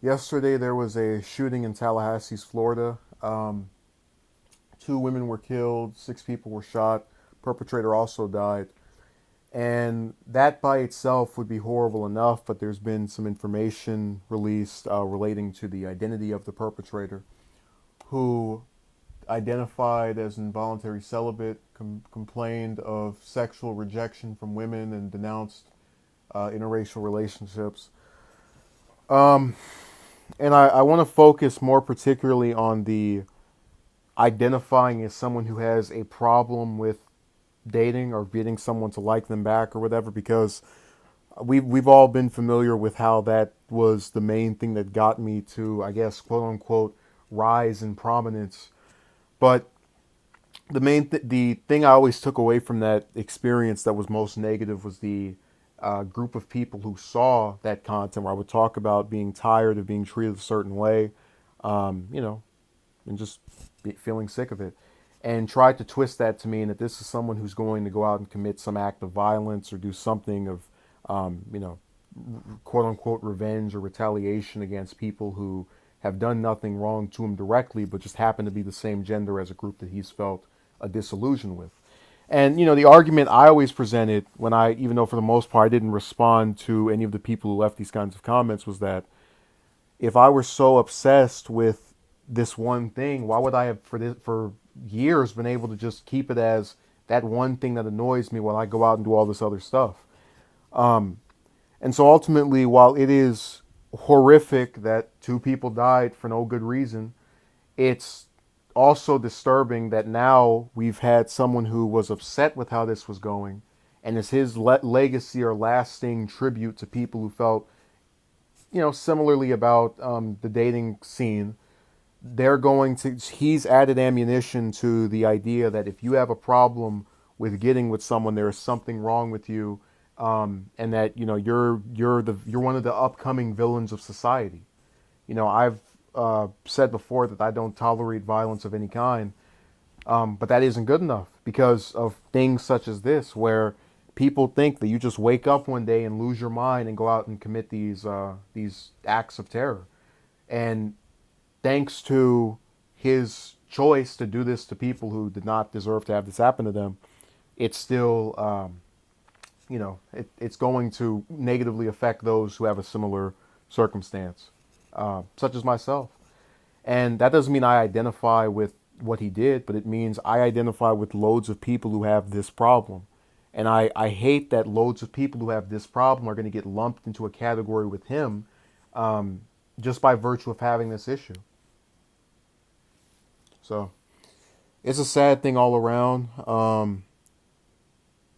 Yesterday there was a shooting in Tallahassee, Florida. Two women were killed, six people were shot. Perpetrator also died. And that by itself would be horrible enough, but there's been some information released relating to the identity of the perpetrator, who identified as involuntary celibate, complained of sexual rejection from women, and denounced interracial relationships. Um, and I want to focus more particularly on the identifying as someone who has a problem with dating or getting someone to like them back or whatever, because we've all been familiar with how that was the main thing that got me to, I guess, quote unquote, rise in prominence. But the thing I always took away from that experience that was most negative was the group of people who saw that content where I would talk about being tired of being treated a certain way, you know, and just feeling sick of it, and tried to twist that to mean that this is someone who's going to go out and commit some act of violence or do something of, you know, quote unquote revenge or retaliation against people who have done nothing wrong to him directly, but just happen to be the same gender as a group that he's felt a disillusion with. And you know, the argument I always presented when I, even though for the most part I didn't respond to any of the people who left these kinds of comments, was that if I were so obsessed with this one thing, why would I have for years been able to just keep it as that one thing that annoys me while I go out and do all this other stuff? Um, and so ultimately, while it is horrific that two people died for no good reason, it's also disturbing that now we've had someone who was upset with how this was going, and as his legacy or lasting tribute to people who felt, you know, similarly about the dating scene, they're going to, he's added ammunition to the idea that if you have a problem with getting with someone, there is something wrong with you, and that, you know, you're one of the upcoming villains of society. You know, I've said before that I don't tolerate violence of any kind, but that isn't good enough because of things such as this, where people think that you just wake up one day and lose your mind and go out and commit these acts of terror. And thanks to his choice to do this to people who did not deserve to have this happen to them, it's still, you know, it's going to negatively affect those who have a similar circumstance, such as myself. And that doesn't mean I identify with what he did, but it means I identify with loads of people who have this problem. And I hate that loads of people who have this problem are going to get lumped into a category with him, um, just by virtue of having this issue. So it's a sad thing all around.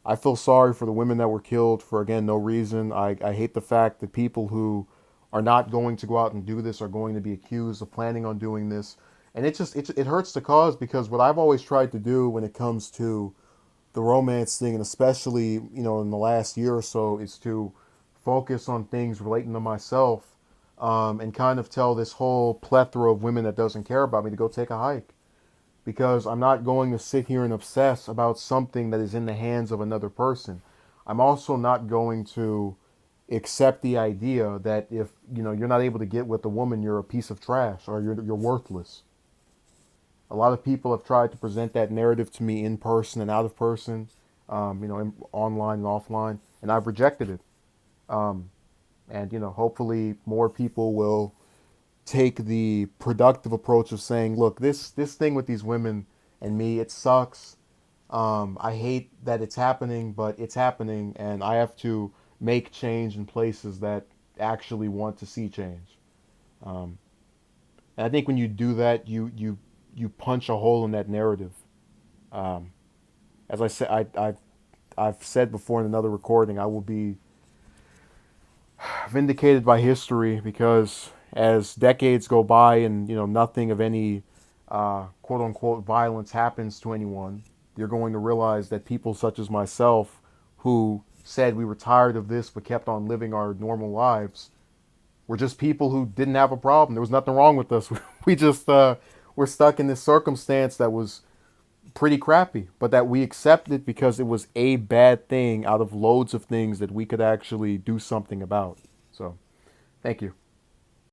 I feel sorry for the women that were killed for, again, no reason. I hate the fact that people who are not going to go out and do this are going to be accused of planning on doing this. And it hurts the cause, because what I've always tried to do when it comes to the romance thing, and especially, you know, in the last year or so, is to focus on things relating to myself, and kind of tell this whole plethora of women that doesn't care about me to go take a hike, because I'm not going to sit here and obsess about something that is in the hands of another person. I'm also not going to accept the idea that if, you know, you're not able to get with a woman, you're a piece of trash or you're worthless. A lot of people have tried to present that narrative to me in person and out of person, you know, online and offline, and I've rejected it. Um, and you know, hopefully more people will take the productive approach of saying, look, this thing with these women and me, it sucks. I hate that it's happening, but it's happening, and I have to make change in places that actually want to see change. Um, and I think when you do that, you punch a hole in that narrative. Um, as I said, I've said before in another recording, I will be vindicated by history, because as decades go by and, you know, nothing of any quote unquote violence happens to anyone, you're going to realize that people such as myself, who said we were tired of this but kept on living our normal lives, were just people who didn't have a problem. There was nothing wrong with us. We just were stuck in this circumstance that was pretty crappy, but that we accepted because it was a bad thing out of loads of things that we could actually do something about. So, thank you.